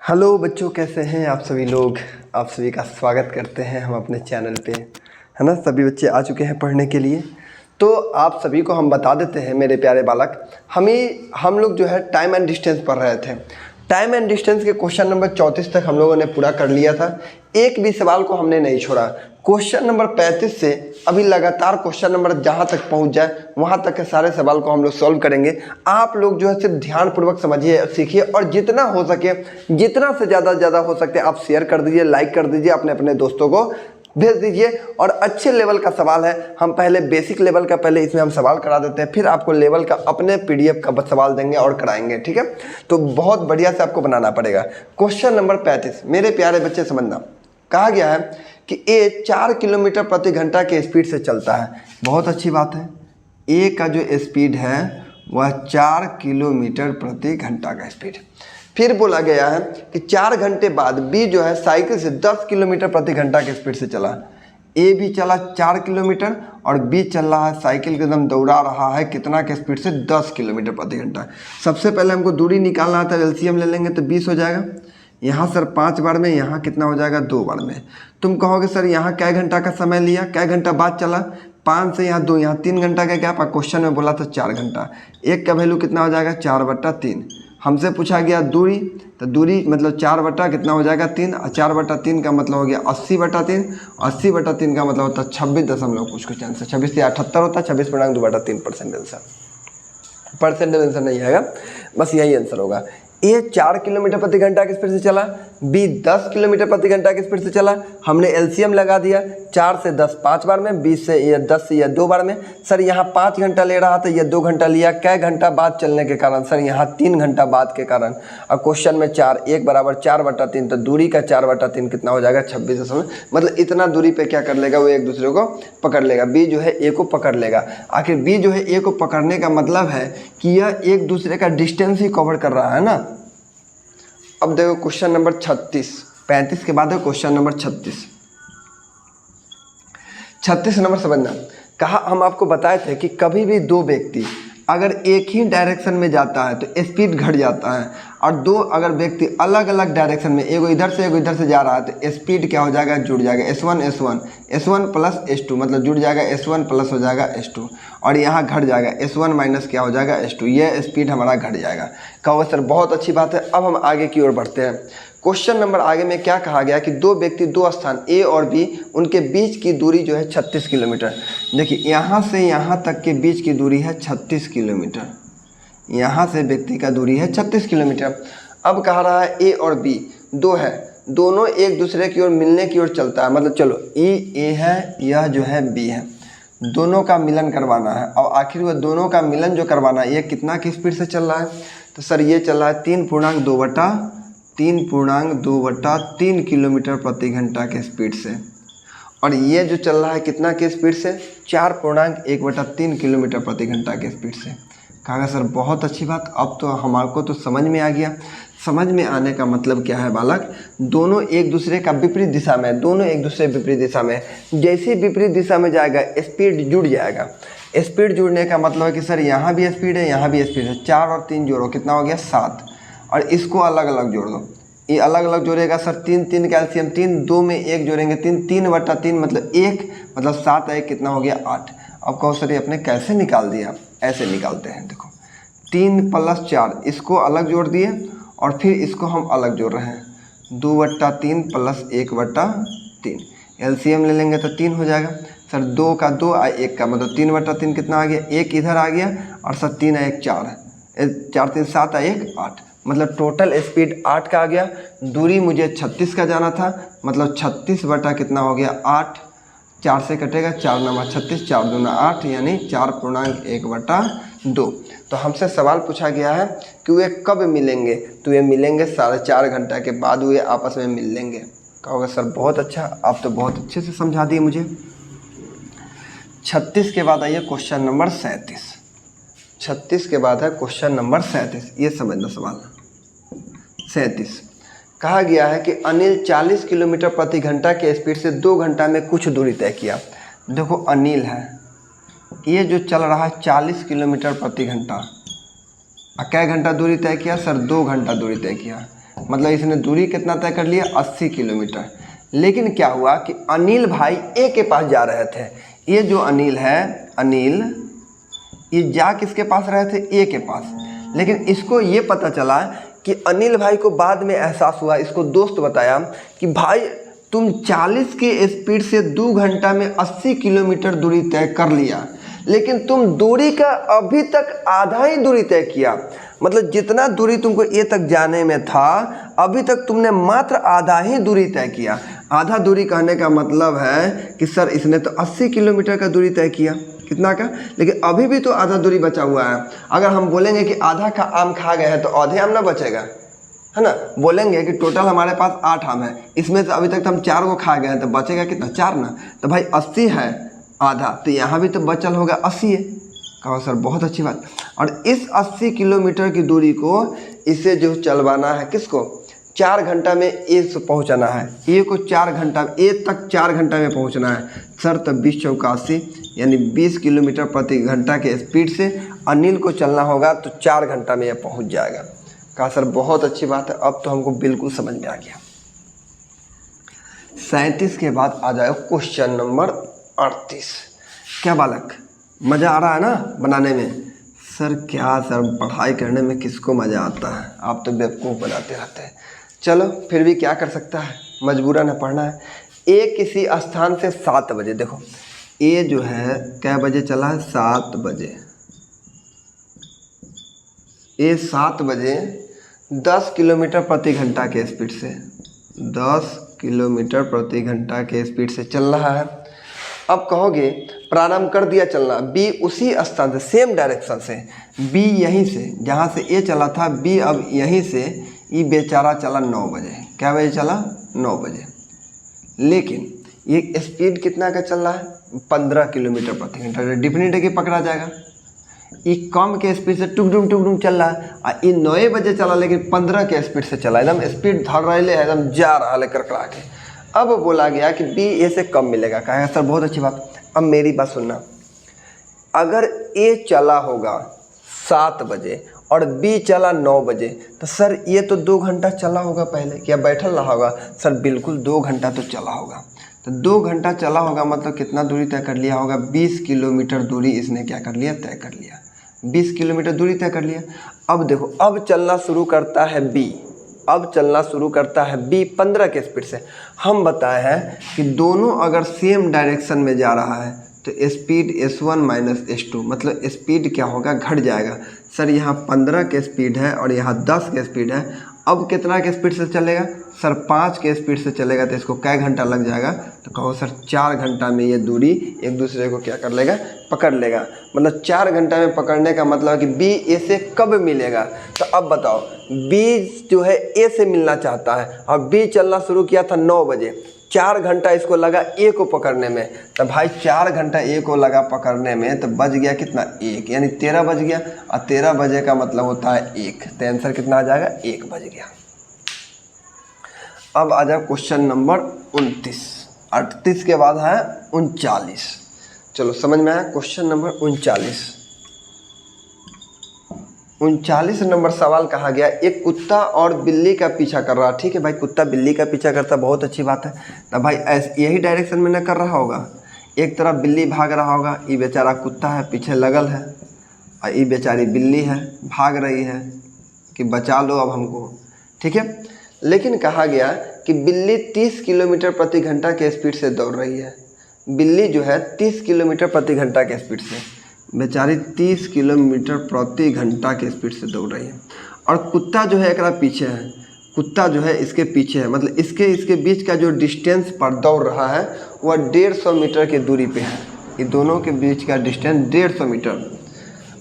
Hello बच्चों, कैसे हैं आप सभी लोग। आप सभी का स्वागत करते हैं हम अपने चैनल पे, है ना। सभी बच्चे आ चुके हैं पढ़ने के लिए। तो आप सभी को हम बता देते हैं मेरे प्यारे बालक, हम लोग जो है टाइम एंड डिस्टेंस पढ़ रहे थे। टाइम एंड डिस्टेंस के क्वेश्चन नंबर 34 तक हम लोगों ने पूरा कर लिया था। एक भी सवाल को हमने नहीं छोड़ा। क्वेश्चन नंबर 35 से अभी लगातार क्वेश्चन नंबर जहाँ तक पहुँच जाए वहाँ तक के सारे सवाल को हम लोग सॉल्व करेंगे। आप लोग जो है सिर्फ ध्यानपूर्वक समझिए, सीखिए, और जितना हो सके, जितना से ज़्यादा हो सकते आप शेयर कर दीजिए, लाइक कर दीजिए, अपने अपने दोस्तों को भेज दीजिए। और अच्छे लेवल का सवाल है, हम पहले बेसिक लेवल का पहले इसमें हम सवाल करा देते हैं, फिर आपको लेवल का अपने PDF का सवाल देंगे और कराएंगे, ठीक है। तो बहुत बढ़िया से आपको बनाना पड़ेगा। क्वेश्चन नंबर 35 मेरे प्यारे बच्चे समझना, कहा गया है कि ए 4 किलोमीटर प्रति घंटा के स्पीड से चलता है। बहुत अच्छी बात है। ए का जो स्पीड है वह 4 किलोमीटर प्रति घंटा का स्पीड। फिर बोला गया है कि 4 घंटे बाद बी जो है साइकिल से 10 किलोमीटर प्रति घंटा के स्पीड से चला। ए भी चला 4 किलोमीटर और बी चल रहा है साइकिल के एकदम दौड़ा रहा है कितना के स्पीड से, 10 किलोमीटर प्रति घंटा। सबसे पहले हमको दूरी निकालना है, तो LCM ले लेंगे तो 20 हो जाएगा। यहाँ सर 5 बार में, यहाँ कितना हो जाएगा 2 बार में। तुम कहोगे सर यहाँ कै घंटा का समय लिया, कै घंटा बाद चला। 5 से यहाँ 2, यहाँ 3 घंटा का गैप। क्वेश्चन में बोला था 4 घंटा। एक का वैल्यू कितना हो जाएगा 4/3। हमसे पूछा गया दूरी, तो दूरी मतलब 4 कितना हो जाएगा 3, और 4/3 का मतलब हो गया 80/3। 80/3 का मतलब होता है 26 दशमलव कुछ आंसर। 26 से 78 होता है, 26.2/3% आंसर। परसेंटेज आंसर नहीं आएगा, बस यही आंसर होगा। ए 4 किलोमीटर प्रति घंटा की स्पीड से चला, बी 10 किलोमीटर प्रति घंटा की स्पीड से चला। हमने LCM लगा दिया, 4 से 10 5 बार में, 20 से या 10 से या 2 बार में। सर यहाँ 5 घंटा ले रहा था, ये 2 घंटा लिया। कै घंटा बाद चलने के कारण, सर यहाँ 3 घंटा बाद के कारण। अब क्वेश्चन में 4 1 बराबर 4/3, तो दूरी का 4/3 कितना हो जाएगा 26 दशमलव, मतलब इतना दूरी पे क्या कर लेगा वो एक दूसरे को पकड़ लेगा। बी जो है ए को पकड़ लेगा। आखिर बी जो है ए को पकड़ने का मतलब है कि यह एक दूसरे का डिस्टेंस ही कवर कर रहा है ना। अब देखो क्वेश्चन नंबर 36, 35 के बाद है क्वेश्चन नंबर 36। 36 नंबर समझना, कहा हम आपको बताए थे कि कभी भी दो व्यक्ति अगर एक ही डायरेक्शन में जाता है तो स्पीड घट जाता है, और दो अगर व्यक्ति अलग अलग डायरेक्शन में, एगो इधर से जा रहा है, तो स्पीड क्या हो जाएगा, जुड़ जाएगा। S1 प्लस S2 मतलब जुड़ जाएगा, S1 प्लस हो जाएगा S2, और यहाँ घट जाएगा S1 माइनस क्या हो जाएगा S2। ये स्पीड हमारा घट जाएगा। कहो सर बहुत अच्छी बात है। अब हम आगे की ओर बढ़ते हैं। क्वेश्चन नंबर आगे में क्या कहा गया कि दो व्यक्ति दो स्थान ए और बी, उनके बीच की दूरी जो है 36 किलोमीटर। देखिए यहाँ से यहाँ तक के बीच की दूरी है 36 किलोमीटर। यहाँ से व्यक्ति का दूरी है 36 किलोमीटर। अब कहा रहा है ए और बी दो है, दोनों एक दूसरे की ओर मिलने की ओर चलता है। मतलब चलो ए है, यह जो है बी है, दोनों का मिलन करवाना है। और आखिर वह दोनों का मिलन जो करवाना है, ये कितना की स्पीड से चल रहा है, तो सर ये चल रहा है 3.2/3 किलोमीटर प्रति घंटा के स्पीड से। और ये जो चल रहा है कितना के स्पीड से, 4.1/3 किलोमीटर प्रति घंटा के स्पीड से। कहा सर बहुत अच्छी बात। अब तो हमारे को तो समझ में आ गया। समझ में आने का मतलब क्या है बालक, दोनों एक दूसरे का विपरीत दिशा में, दोनों एक दूसरे विपरीत दिशा में। जैसे विपरीत दिशा में जाएगा स्पीड जुड़ जाएगा। स्पीड जुड़ने का मतलब है कि सर यहाँ भी स्पीड है, यहाँ भी स्पीड है। 4 और 3 जोड़ो कितना हो गया 7, और इसको अलग अलग जोड़ दो। ये अलग अलग जोड़ेगा सर 3 का LCM 3, 2 में 1 जोड़ेंगे 3/3 मतलब 1, मतलब 7 1 कितना हो गया 8। अब कहो सर ये अपने कैसे निकाल दिया, ऐसे निकालते हैं। देखो 3 + 4, इसको अलग जोड़ दिए और फिर इसको हम अलग जोड़ रहे हैं, 2/3 + 1/3। LCM ले लेंगे तो 3 हो जाएगा। सर 2 का 2 और 1 का मतलब 3/3 कितना आ गया, 1 इधर आ गया, और सर 3 और 1 4, 4 3 7 और 1 8, मतलब टोटल स्पीड 8 का आ गया। दूरी मुझे 36 का जाना था, मतलब 36 बटा कितना हो गया 8। 4 से कटेगा, 4 9 36, 4 2 8, यानी 4.1/2। तो हमसे सवाल पूछा गया है कि वे कब मिलेंगे, तो ये मिलेंगे 4.5 घंटा के बाद वे आपस में मिल लेंगे। कहोगे सर बहुत अच्छा, आप तो बहुत अच्छे से समझा दिए मुझे। 36 के बाद आइए क्वेश्चन नंबर 37। 36 के बाद है क्वेश्चन नंबर 37, ये समझना सवाल। 37 कहा गया है कि अनिल 40 किलोमीटर प्रति घंटा के स्पीड से 2 घंटा में कुछ दूरी तय किया। देखो अनिल है, ये जो चल रहा है 40 किलोमीटर प्रति घंटा, कै घंटा दूरी तय किया सर 2 घंटा दूरी तय किया। मतलब इसने दूरी कितना तय कर लिया, 80 किलोमीटर। लेकिन क्या हुआ कि अनिल भाई ए के पास जा रहे थे। ये जो अनिल है, अनिल ये जा किसके पास रहे थे, ए के पास। लेकिन इसको ये पता चला कि अनिल भाई को बाद में एहसास हुआ, इसको दोस्त बताया कि भाई तुम 40 की स्पीड से 2 घंटा में 80 किलोमीटर दूरी तय कर लिया, लेकिन तुम दूरी का अभी तक आधा ही दूरी तय किया। मतलब जितना दूरी तुमको ए तक जाने में था, अभी तक तुमने मात्र आधा ही दूरी तय किया। आधा दूरी कहने का मतलब है कि सर इसने तो 80 किलोमीटर का दूरी तय किया, कितना का, लेकिन अभी भी तो आधा दूरी बचा हुआ है। अगर हम बोलेंगे कि आधा का आम खा गए हैं तो आधे आम ना बचेगा, है ना। बोलेंगे कि टोटल हमारे पास 8 आम है, इसमें से अभी तक तो हम 4 को खा गए हैं, तो बचेगा कितना, 4 ना। तो भाई 80 है आधा, तो यहाँ भी तो बचल होगा 80 है। कहो सर बहुत अच्छी बात। और इस 80 किलोमीटर की दूरी को इसे जो चलवाना है, किसको, 4 घंटा में ए से पहुँचाना है। ए को 4 घंटा, ए तक 4 घंटा में पहुँचना है सर। तब 20 चौका 80 यानी 20 किलोमीटर प्रति घंटा के स्पीड से अनिल को चलना होगा, तो 4 घंटा में यह पहुँच जाएगा। कहा सर बहुत अच्छी बात है, अब तो हमको बिल्कुल समझ में आ गया। 37 के बाद आ जाए क्वेश्चन नंबर 38। क्या बालक, मज़ा आ रहा है ना बनाने में? सर क्या सर, पढ़ाई करने में किसको मज़ा आता है, आप तो बेवकूफ़ बनाते रहते हैं। चलो फिर भी क्या कर सकता है, मजबूरन है, पढ़ना है। ए किसी स्थान से 7 बजे, देखो ए जो है क्या बजे चला है, 7 बजे। ए 7 बजे 10 किलोमीटर प्रति घंटा के स्पीड से, 10 किलोमीटर प्रति घंटा के स्पीड से चल रहा है। अब कहोगे प्रारंभ कर दिया चलना, बी उसी स्थान से, सेम डायरेक्शन से, बी यहीं से जहाँ से ए चला था, बी अब यहीं से ये बेचारा चला 9 बजे। क्या बजे चला, 9 बजे। लेकिन ये स्पीड कितना का चल रहा है, 15 किलोमीटर प्रति घंटा। डिफिनेट है कि पकड़ा जाएगा। ये कम के स्पीड से टुक डुम चल रहा है, और ये 9 बजे चला, लेकिन 15 के स्पीड से चला, एकदम स्पीड धर रहे, एकदम जा रहा है कड़कड़ा के। अब बोला गया कि बी ए से कम मिलेगा। कहा सर बहुत अच्छी बात। अब मेरी बात सुनना, अगर ए चला होगा 7 बजे और बी चला 9 बजे, तो सर ये तो 2 घंटा चला होगा पहले, क्या बैठल रहा होगा? सर बिल्कुल 2 घंटा तो चला होगा। तो 2 घंटा चला होगा मतलब कितना दूरी तय कर लिया होगा, 20 किलोमीटर दूरी इसने क्या कर लिया, तय कर लिया। 20 किलोमीटर दूरी तय कर लिया। अब देखो, अब चलना शुरू करता है बी, अब चलना शुरू करता है बी 15 के स्पीड से। हम बताए हैं कि दोनों अगर सेम डायरेक्शन में जा रहा है तो स्पीड S1 माइनस S2, मतलब स्पीड क्या होगा, घट जाएगा। सर यहाँ 15 के स्पीड है और यहाँ 10 के स्पीड है। अब कितना के स्पीड से चलेगा, सर 5 के स्पीड से चलेगा, तो इसको कै घंटा लग जाएगा? तो कहो सर 4 घंटा में ये दूरी एक दूसरे को क्या कर लेगा, पकड़ लेगा। मतलब 4 घंटा में पकड़ने का मतलब कि बी ए से कब मिलेगा? तो अब बताओ, बी जो है ए से मिलना चाहता है और बी चलना शुरू किया था 9 बजे, 4 घंटा इसको लगा ए को पकड़ने में। तो भाई 4 घंटा ए को लगा पकड़ने में, तो बज गया कितना, 1, यानी 13 बज गया। और 13 बजे का मतलब होता है 1, तो आंसर कितना आ जाएगा, 1 बज गया। अब आ जाए क्वेश्चन नंबर 29। 38 के बाद है 39। चलो समझ में आया। Question number 39। 39 नंबर सवाल कहा गया, एक कुत्ता और बिल्ली का पीछा कर रहा। ठीक है भाई, कुत्ता बिल्ली का पीछा करता, बहुत अच्छी बात है। तो भाई यही डायरेक्शन में न कर रहा होगा, एक तरफ बिल्ली भाग रहा होगा, ये बेचारा कुत्ता है पीछे लगल है, और ये बेचारी बिल्ली है भाग रही है कि बचा लो अब हमको। ठीक है, लेकिन कहा गया कि बिल्ली 30 किलोमीटर प्रति घंटा के स्पीड से दौड़ रही है। बिल्ली जो है 30 किलोमीटर प्रति घंटा के स्पीड से, बेचारी 30 किलोमीटर प्रति घंटा के स्पीड से दौड़ रही है। और कुत्ता जो है एक पीछे है, कुत्ता जो है इसके पीछे है, मतलब इसके बीच का जो डिस्टेंस पर दौड़ रहा है वह 150 मीटर की दूरी पे है। ये दोनों के बीच का डिस्टेंस 150 मीटर।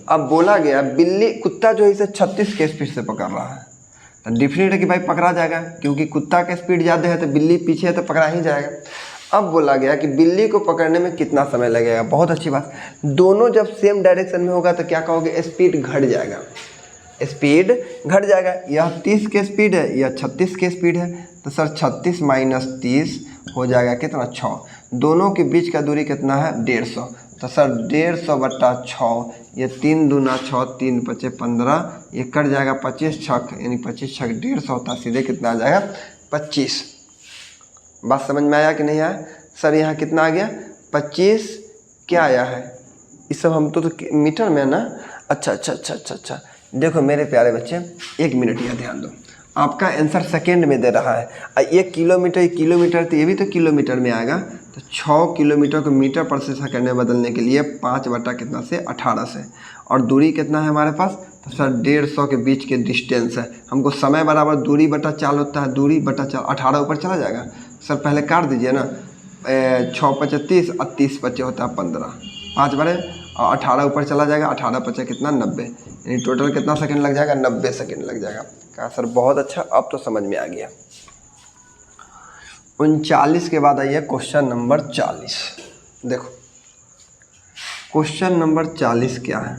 अब बोला गया बिल्ली, कुत्ता जो है इसे 36 के स्पीड से पकड़ रहा है। तो डिफिनेट है कि भाई पकड़ा जाएगा, क्योंकि कुत्ता का स्पीड ज़्यादा है तो बिल्ली पीछे है तो पकड़ा ही जाएगा। अब बोला गया कि बिल्ली को पकड़ने में कितना समय लगेगा। बहुत अच्छी बात, दोनों जब सेम डायरेक्शन में होगा तो क्या कहोगे, स्पीड घट जाएगा, स्पीड घट जाएगा। यह 30 के स्पीड है, यह 36 के स्पीड है, तो सर 36 माइनस 30 हो जाएगा कितना, 6। दोनों के बीच का दूरी कितना है, 150। तो सर 150 बट्टा 6, ये 3 दूना 6, 3 पचे 15, ये कट जाएगा 25 छक, यानी 25 छक 150 होता, सीधे कितना आ जाएगा 25। बात समझ में आया कि नहीं आया? सर यहाँ कितना आ गया 25, क्या आया है इस सब हम तो मीटर में ना। अच्छा, देखो मेरे प्यारे बच्चे, 1 मिनट यहाँ ध्यान दो, आपका आंसर सेकेंड में दे रहा है। ये किलोमीटर तो ये भी तो किलोमीटर में आएगा, तो 6 किलोमीटर को मीटर पर सेकंड में बदलने के लिए 5 बटा कितना से 18 से, और दूरी कितना है हमारे पास, तो सर 150 के बीच के डिस्टेंस है। हमको समय बराबर दूरी बटा चाल होता है, दूरी बटा चाल 18 ऊपर चला जाएगा। सर पहले काट दीजिए ना, 6 पचे 30 और 30 पचे होता है 15, 5 बड़े और 18 ऊपर चला जाएगा, 18 पचे कितना 90, यानी टोटल कितना सेकंड लग जाएगा 90 सेकंड लग जाएगा। कहा सर बहुत अच्छा, अब तो समझ में आ गया। 39 के बाद आइए क्वेश्चन नंबर 40। देखो क्वेश्चन नंबर 40 क्या है।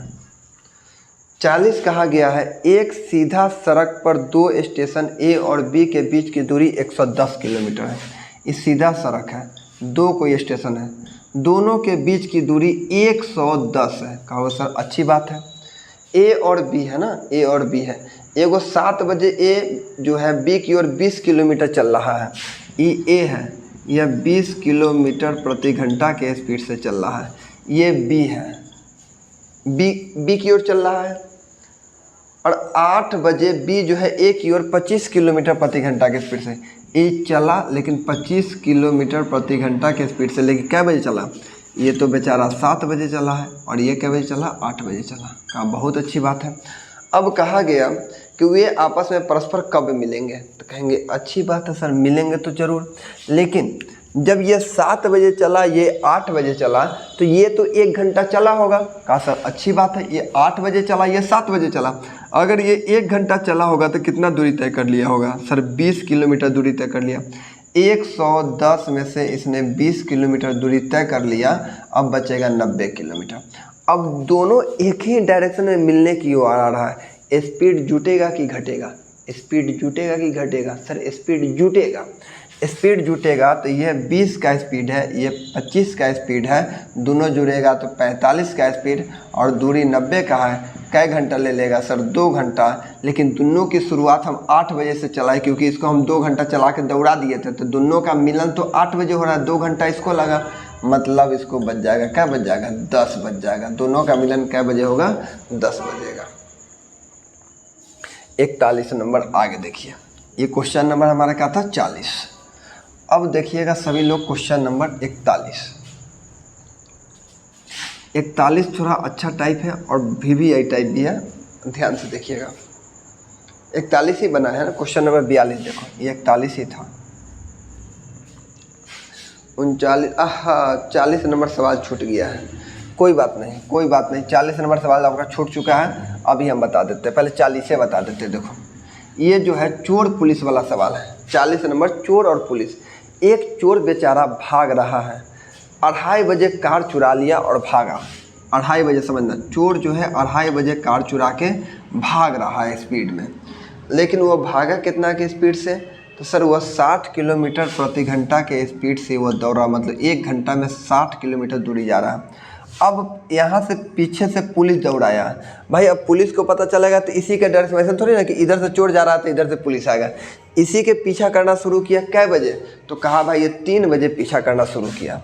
40 कहा गया है, एक सीधा सड़क पर 2 स्टेशन ए और बी के बीच की दूरी 110 किलोमीटर है। ये सीधा सड़क है, 2 कोई स्टेशन है, दोनों के बीच की दूरी 110 है। कहो सर अच्छी बात है। ए और बी है ना, ए और बी है, एगो 7 बजे ए जो है बी की ओर 20 किलोमीटर चल रहा है, ये ए है, यह 20 किलोमीटर प्रति घंटा के स्पीड से चल रहा है। ये बी है, बी की ओर चल रहा है, और 8 बजे बी जो है ए की ओर 25 किलोमीटर प्रति घंटा के स्पीड से ए चला, लेकिन 25 किलोमीटर प्रति घंटा के स्पीड से। लेकिन क्या बजे चला, ये तो बेचारा 7 बजे चला है, और ये क्या बजे चला 8 बजे चला। कहा बहुत अच्छी बात है। अब कहा गया कि वे आपस में परस्पर कब मिलेंगे, तो कहेंगे अच्छी बात है सर, मिलेंगे तो ज़रूर, लेकिन जब ये 7 बजे चला, ये 8 बजे चला, तो ये तो 1 घंटा चला होगा। कहा सर अच्छी बात है, ये 8 बजे चला, ये 7 बजे चला, अगर ये 1 घंटा चला होगा तो कितना दूरी तय कर लिया होगा, सर 20 किलोमीटर दूरी तय कर लिया। 110 में से इसने 20 किलोमीटर दूरी तय कर लिया, अब बचेगा 90 किलोमीटर। अब दोनों एक ही डायरेक्शन में मिलने की ओर आ रहा है। स्पीड जुटेगा कि घटेगा, स्पीड जुटेगा कि घटेगा, सर स्पीड जुटेगा। स्पीड जुटेगा तो यह 20 का स्पीड है, ये 25 का स्पीड है, दोनों जुड़ेगा तो 45 का स्पीड, और दूरी 90 का है। कै घंटा ले लेगा सर 2 घंटा, लेकिन दोनों की शुरुआत हम 8 बजे से चलाए, क्योंकि इसको हम 2 घंटा चला के दौड़ा दिए थे, तो दोनों का मिलन तो 8 बजे हो रहा है, 2 घंटा इसको लगा, मतलब इसको बच जाएगा, क्या बच जाएगा 10 बच जाएगा। दोनों का मिलन क्या बजे होगा 10 बजेगा। 41 नंबर आगे देखिए, ये क्वेश्चन नंबर हमारा क्या था 40। अब देखिएगा सभी लोग क्वेश्चन नंबर 41। 41 थोड़ा अच्छा टाइप है और VVI टाइप भी है, ध्यान से देखिएगा। 41 ही बना है ना, क्वेश्चन नंबर 42 देखो, ये 41 ही था। 40 नंबर सवाल छूट गया है, कोई बात नहीं, कोई बात नहीं, 40 नंबर सवाल आपका छूट चुका है, अभी हम बता देते हैं। पहले 40 से बता देते हैं। देखो ये जो है चोर पुलिस वाला सवाल है, 40 नंबर चोर और पुलिस। एक चोर बेचारा भाग रहा है, 2:30 बजे कार चुरा लिया और भागा। 2:30 बजे समझना, चोर जो है 2:30 बजे कार चुरा के भाग रहा है स्पीड में, लेकिन वो भागा कितना के स्पीड से, तो सर वह 60 किलोमीटर प्रति घंटा के स्पीड से वो दौड़ा, मतलब 1 घंटा में 60 किलोमीटर दूरी जा रहा है। अब यहाँ से पीछे से पुलिस दौड़ाया भाई, अब पुलिस को पता चलेगा तो इसी के डर से, वैसे थोड़ी ना कि इधर से चोर जा रहा था इधर से पुलिस आएगा, इसी के पीछा करना शुरू किया। कै बजे, तो कहा भाई ये 3 बजे पीछा करना शुरू किया,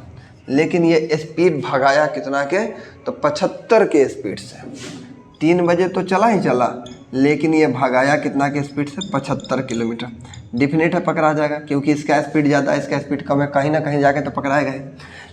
लेकिन ये स्पीड भगाया कितना के, तो 75 के स्पीड से। 3 बजे तो चला ही चला, लेकिन ये भगाया कितना के स्पीड से 75 किलोमीटर। डिफिनेट है पकड़ा जाएगा, क्योंकि इसका स्पीड ज़्यादा है, इसका स्पीड कम है, कहीं ना कहीं जाके तो पकड़ाएगा ही।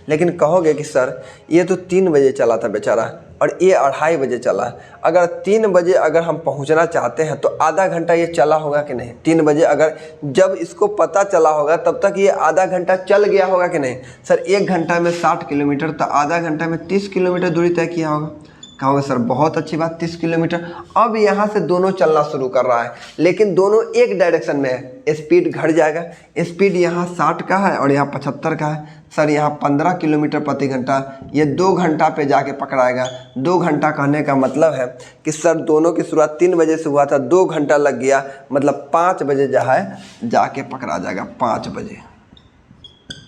लेकिन कहोगे कि सर ये तो 3 बजे चला था बेचारा, और ये 2:30 बजे चला। अगर 3 बजे अगर हम पहुंचना चाहते हैं तो आधा घंटा ये चला होगा कि नहीं। 3 बजे अगर जब इसको पता चला होगा तब तक ये आधा घंटा चल गया होगा कि नहीं। सर 1 घंटा में 60 किलोमीटर, तो आधा घंटा में 30 किलोमीटर दूरी तय किया होगा। कहोगे सर बहुत अच्छी बात, 30 किलोमीटर। अब यहाँ से दोनों चलना शुरू कर रहा है, लेकिन दोनों एक डायरेक्शन में है, स्पीड घट जाएगा। स्पीड यहाँ 60 का है और यहाँ 75 का है। सर यहाँ 15 किलोमीटर प्रति घंटा, ये 2 घंटा पे जाके पकड़ाएगा। 2 घंटा कहने का मतलब है कि सर दोनों की शुरुआत 3 बजे से हुआ था, 2 घंटा लग गया, मतलब 5 बजे जो है जाके पकड़ा जाएगा, 5 बजे।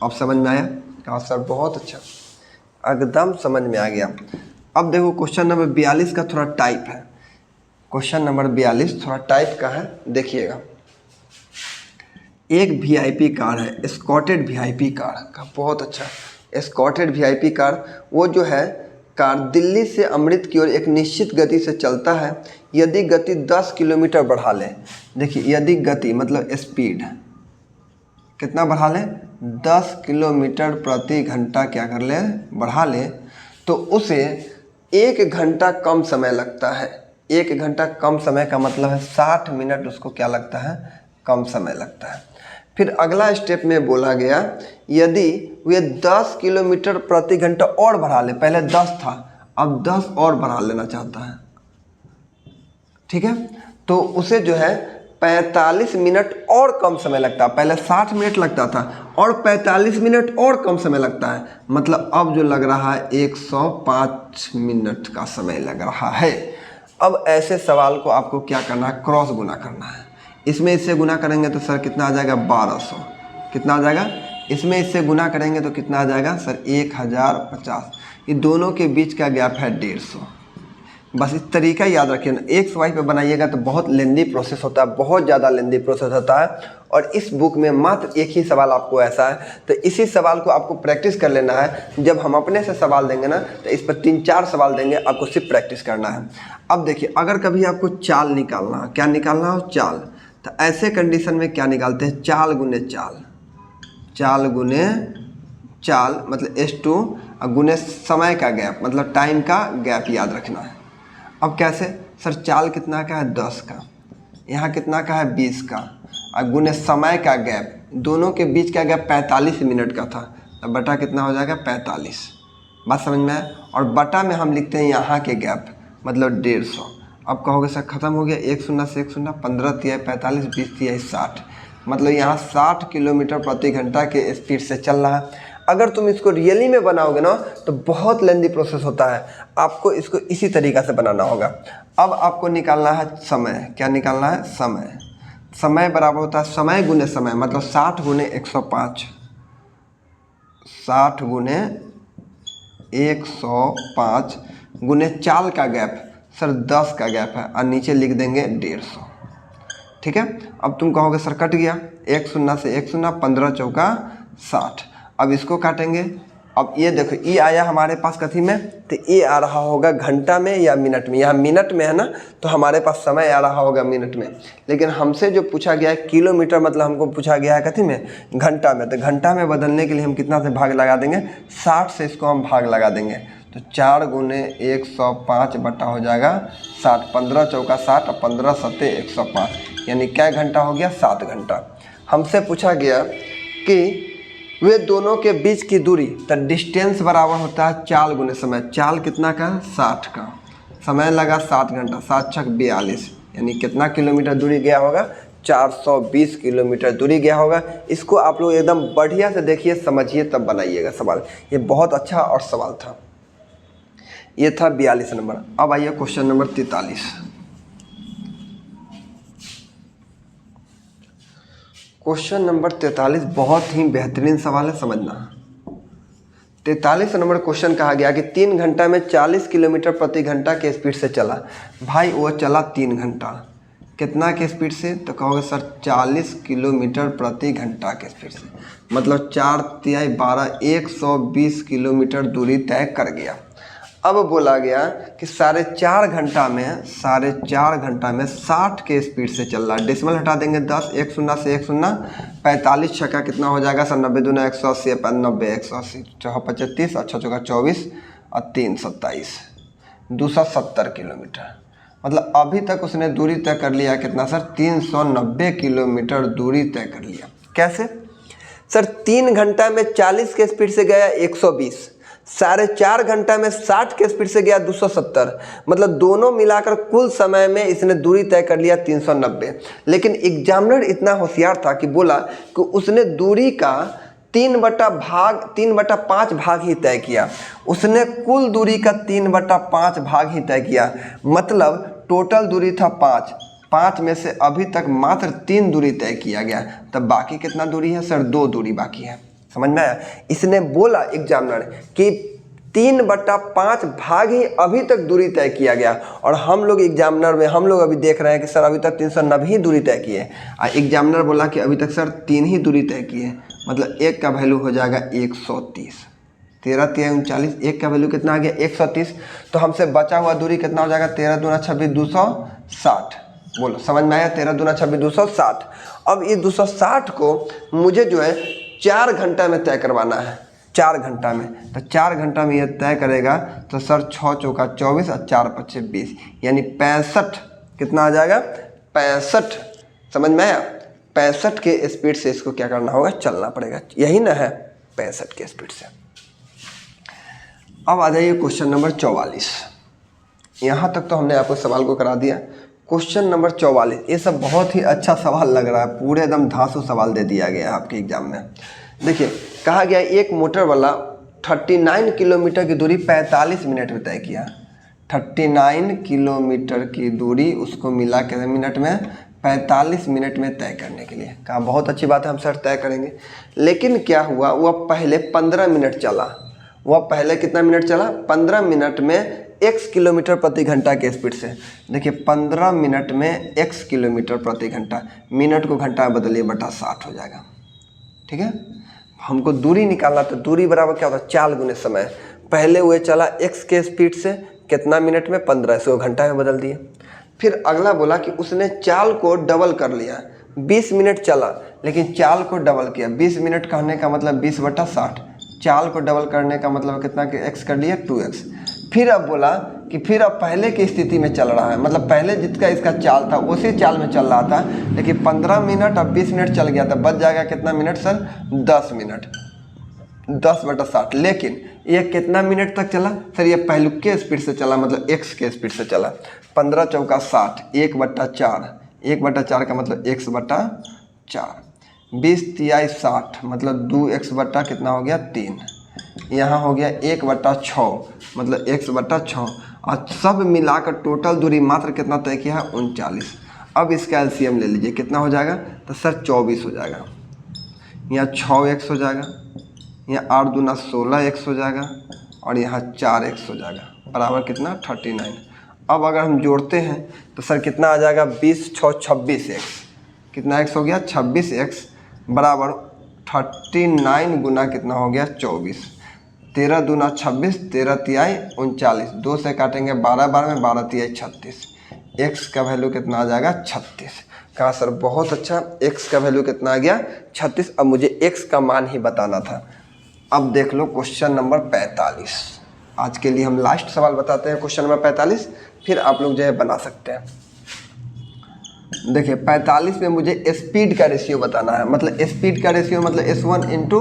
अब समझ में आया? कहा सर बहुत अच्छा। एकदम समझ में आ गया। अब देखो क्वेश्चन नंबर 42 का थोड़ा टाइप है। क्वेश्चन नंबर 42 थोड़ा टाइप का है, देखिएगा। एक वीआईपी कार है, एस्कॉर्टेड वीआईपी कार का, बहुत अच्छा। एस्कॉर्टेड वीआईपी कार वो जो है कार दिल्ली से अमृत की ओर एक निश्चित गति से चलता है। यदि गति 10 किलोमीटर बढ़ा ले, देखिए यदि गति मतलब स्पीड कितना बढ़ा ले, 10 किलोमीटर प्रति घंटा क्या कर ले, बढ़ा ले, तो उसे 1 घंटा कम समय लगता है। 1 घंटा कम समय का मतलब है 60 मिनट उसको क्या लगता है, कम समय लगता है। फिर अगला स्टेप में बोला गया यदि वे 10 किलोमीटर प्रति घंटा और बढ़ा ले, पहले 10 था अब 10 और बढ़ा लेना चाहता है, ठीक है, तो उसे जो है 45 मिनट और कम समय लगता है। पहले 60 मिनट लगता था और 45 मिनट और कम समय लगता है, मतलब अब जो लग रहा है 105 मिनट का समय लग रहा है। अब ऐसे सवाल को आपको क्या करना है, क्रॉस गुना करना है। इसमें इससे गुना करेंगे तो सर कितना आ जाएगा, 1200। कितना आ जाएगा, इसमें इससे गुना करेंगे तो कितना आ जाएगा सर, 1050। ये दोनों के बीच का गैप है 150। बस इस तरीका याद रखिए ना। एक्स वाई पे बनाइएगा तो बहुत लेंदी प्रोसेस होता है, बहुत ज़्यादा लेंदी प्रोसेस होता है। और इस बुक में मात्र एक ही सवाल आपको ऐसा है, तो इसी सवाल को आपको प्रैक्टिस कर लेना है। जब हम अपने से सवाल देंगे ना तो इस पर 3-4 सवाल देंगे, आपको सिर्फ प्रैक्टिस करना है। अब देखिए, अगर कभी आपको चाल निकालना है, क्या निकालना हो, चाल, तो ऐसे कंडीशन में क्या निकालते हैं, चाल गुने चाल। चाल गुने चाल मतलब S2 और गुने समय का गैप मतलब टाइम का गैप याद रखना है। अब कैसे सर, चाल कितना का है, 10 का, यहाँ कितना का है, 20 का, और गुने समय का गैप, दोनों के बीच का गैप 45 मिनट का था, तो बटा कितना हो जाएगा, 45। बात समझ में है। और बटा में हम लिखते हैं यहाँ के गैप मतलब 150। अब कहोगे सर ख़त्म हो गया, 1 शून्य से 1 शून्य, 15 तिया 45, 20 तिया 60, मतलब यहाँ 60 किलोमीटर प्रति घंटा के स्पीड से चल रहा है। अगर तुम इसको रियली में बनाओगे ना तो बहुत लेंदी प्रोसेस होता है, आपको इसको इसी तरीक़ा से बनाना होगा। अब आपको निकालना है समय, क्या निकालना है, समय। समय बराबर होता है समय गुने समय मतलब 60 गुने 105, 60 गुने 105 गुने चाल का गैप सर 10 का गैप है और नीचे लिख देंगे 150, ठीक है। अब तुम कहोगे सर कट गया, 1 शून्य से 1 शून्य, 15 चौका 60। अब इसको काटेंगे। अब ये देखो, ये आया हमारे पास कथी में, तो ये आ रहा होगा घंटा में या मिनट में। यहाँ मिनट में है ना, तो हमारे पास समय आ रहा होगा मिनट में। लेकिन हमसे जो पूछा गया है किलोमीटर, मतलब हमको पूछा गया है कथी में, घंटा में। तो घंटा में बदलने के लिए हम कितना से भाग लगा देंगे, 60 से इसको हम भाग लगा देंगे। तो 4 गुने 105 बटा हो जाएगा 60, 15 चौका 60 और 15 सत्ते 105, यानी क्या घंटा हो गया, 7 घंटा। हमसे पूछा गया कि वे दोनों के बीच की दूरी, तो डिस्टेंस बराबर होता है चाल गुने समय। चाल कितना का, 60 का, समय लगा 7 घंटा, 7 छक 42, यानी कितना किलोमीटर दूरी गया होगा, 420 किलोमीटर दूरी गया होगा। इसको आप लोग एकदम बढ़िया से देखिए, समझिए, तब बनाइएगा सवाल। ये बहुत अच्छा और सवाल था। ये था 42 नंबर। अब आइए क्वेश्चन नंबर 43। क्वेश्चन नंबर 43 बहुत ही बेहतरीन सवाल है, समझना। 43 नंबर क्वेश्चन कहा गया कि 3 घंटा में 40 किलोमीटर प्रति घंटा के स्पीड से चला। भाई वो चला 3 घंटा, कितना के स्पीड से, तो कहोगे सर 40 किलोमीटर प्रति घंटा के स्पीड से, मतलब 4 तिहाई 12, 120 किलोमीटर दूरी तय कर गया। अब बोला गया कि 4.5 घंटा में 60 के स्पीड से चल रहा है। डेसिमल हटा देंगे 10, 1 शून्य से 1 शून्य, 45 छक्का कितना हो जाएगा सर, 90 दूना 180, 90 180, 35 और 6 चौका 24 और 3 27, 270 किलोमीटर। मतलब अभी तक उसने दूरी तय कर लिया कितना सर, 390 किलोमीटर दूरी तय कर लिया। कैसे सर, 3 घंटा में 40 के स्पीड से गया 120, 4.5 घंटा में 60 के स्पीड से गया 270, मतलब दोनों मिलाकर कुल समय में इसने दूरी तय कर लिया 390। लेकिन एग्जामिनर इतना होशियार था कि बोला कि उसने दूरी का 3/5 भाग ही तय किया। उसने कुल दूरी का 3/5 भाग ही तय किया, मतलब टोटल दूरी था 5 में से अभी तक मात्र 3 दूरी तय किया गया, तब बाकी कितना दूरी है सर, 2 दूरी बाकी है। समझ में आया। इसने बोला एग्जामिनर कि 3/5 भाग ही अभी तक दूरी तय किया गया। और हम लोग एग्जामिनर में हम लोग अभी देख रहे हैं कि सर अभी तक 390 ही दूरी तय किए। एग्जामिनर बोला कि अभी तक सर 3 ही दूरी तय किए, मतलब 1 का वैल्यू हो जाएगा 130। 13 3 39, 1 का वैल्यू कितना आ गया 130। तो हमसे बचा हुआ दूरी कितना हो जाएगा 13 दूना 26 260। बोलो समझ में आया? 13 दूना 26 260। अब ये 260 को मुझे जो है 4 घंटा में तय करवाना है, 4 घंटा में। तो 4 घंटा में ये तय करेगा तो सर 6 चौका 24 और 4 पच्चे 20, यानी 65। कितना आ जाएगा 65। समझ में आया? 65 के स्पीड से इसको क्या करना होगा, चलना पड़ेगा। यही ना है 65 के स्पीड से। अब आ जाइए क्वेश्चन नंबर 44। यहाँ तक तो हमने आपको सवाल को करा दिया। क्वेश्चन नंबर 44, ये सब बहुत ही अच्छा सवाल लग रहा है, पूरे एकदम धांसू सवाल दे दिया गया है आपके एग्जाम में। देखिए कहा गया एक मोटर वाला 39 किलोमीटर की दूरी 45 मिनट में तय किया। 39 किलोमीटर की दूरी उसको मिला के मिनट में 45 मिनट में तय करने के लिए कहा। बहुत अच्छी बात है, हम सर तय करेंगे। लेकिन क्या हुआ, वह पहले 15 मिनट चला। वह पहले कितना मिनट चला, 15 मिनट में x किलोमीटर प्रति घंटा के स्पीड से। देखिए 15 मिनट में x किलोमीटर प्रति घंटा, मिनट को घंटा में बदलिए बटा 60 हो जाएगा। ठीक है, हमको दूरी निकालना, तो दूरी बराबर क्या होता है, चाल गुने समय। पहले वो चला x के स्पीड से कितना मिनट में, 15, इसको घंटा में बदल दिए। फिर अगला बोला कि उसने चाल को डबल कर लिया। 20 मिनट चला लेकिन चाल को डबल किया। 20 मिनट कहने का मतलब 20 बटा 60, चाल को डबल करने का मतलब कितना कि x कर लिया 2x। फिर अब बोला कि फिर अब पहले की स्थिति में चल रहा है, मतलब पहले जिसका इसका चाल था उसी चाल में चल रहा था, लेकिन 15 मिनट अब 20 मिनट चल गया, तो बच जाएगा कितना मिनट सर, 10 मिनट, 10 बटा 60। लेकिन ये कितना मिनट तक चला सर, ये पहलू के स्पीड से चला, मतलब x के स्पीड से चला। 15 चौका 60, 1 बटा 4, 1 बटा 4 का मतलब x बटा 4। 20 तिहाई 60, मतलब 2x बटा कितना हो गया 3। यहाँ हो गया 1 बटा 6, मतलब x बटा 6। और सब मिलाकर टोटल दूरी मात्र कितना तय किया है, 39। अब इसका एलसीएम ले लीजिए, कितना हो जाएगा, तो सर 24 हो जाएगा। यहाँ 6x हो जाएगा, यहाँ 8 दूना 16x हो जाएगा, और यहाँ 4x हो जाएगा, बराबर कितना 39। अब अगर हम जोड़ते हैं तो सर कितना आ जाएगा, 20 6 26x, कितना x हो गया 26x, बराबर 39 गुना कितना हो गया 24। 13 दूना 26, 13 तिहाई 39, 2 से काटेंगे 12 12 में, 12 तिहाई 36। x का वैल्यू कितना आ जाएगा 36। कहा सर बहुत अच्छा, x का वैल्यू कितना आ गया 36। अब मुझे x का मान ही बताना था। अब देख लो क्वेश्चन नंबर 45। आज के लिए हम लास्ट सवाल बताते हैं, क्वेश्चन नंबर 45, फिर आप लोग जो है बना सकते हैं। देखिए 45 में मुझे स्पीड का रेशियो बताना है, मतलब स्पीड का रेशियो मतलब S1 इंटू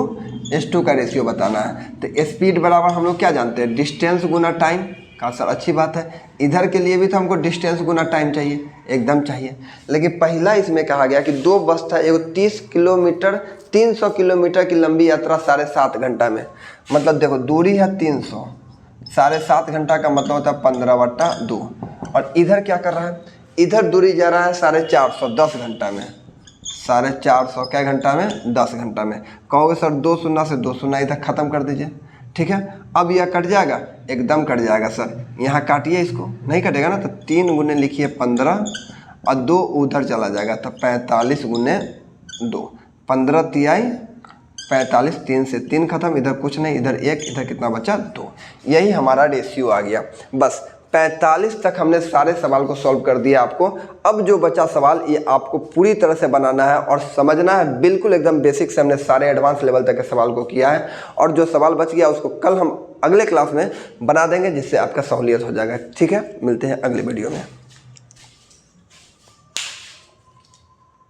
S2 का रेशियो बताना है। तो स्पीड बराबर हम लोग क्या जानते हैं, डिस्टेंस गुना टाइम। कहा सर अच्छी बात है, इधर के लिए भी तो हमको डिस्टेंस गुना टाइम चाहिए, एकदम चाहिए। लेकिन पहला इसमें कहा गया कि 2 बस था, एगो 30 किलोमीटर 300 किलोमीटर की लंबी यात्रा 7.5 घंटा में। मतलब देखो दूरी है 300, 7.5 घंटा का मतलब होता है 15/2। और इधर क्या कर रहा है, इधर दूरी जा रहा है 450, 10 घंटा में। 450 क्या घंटा में, 10 घंटा में। कहोगे सर 2 शून्य से 2 शून्य इधर ख़त्म कर दीजिए, ठीक है। अब यह कट जाएगा, एकदम कट जाएगा सर। यहाँ काटिए, इसको नहीं कटेगा ना, तो 3 गुने लिखिए 15 और 2 उधर चला जाएगा, तो 45 गुने 2, 15 तिहाई 45, 3 से 3 खत्म, इधर कुछ नहीं, इधर 1, इधर कितना बचा 2। यही हमारा रेशियो आ गया। बस 45 तक हमने सारे सवाल को सॉल्व कर दिया आपको। अब जो बचा सवाल ये आपको पूरी तरह से बनाना है और समझना है, बिल्कुल एकदम बेसिक से हमने सारे एडवांस लेवल तक के सवाल को किया है। और जो सवाल बच गया उसको कल हम अगले क्लास में बना देंगे, जिससे आपका सहूलियत हो जाएगा। ठीक है, मिलते हैं अगले वीडियो में।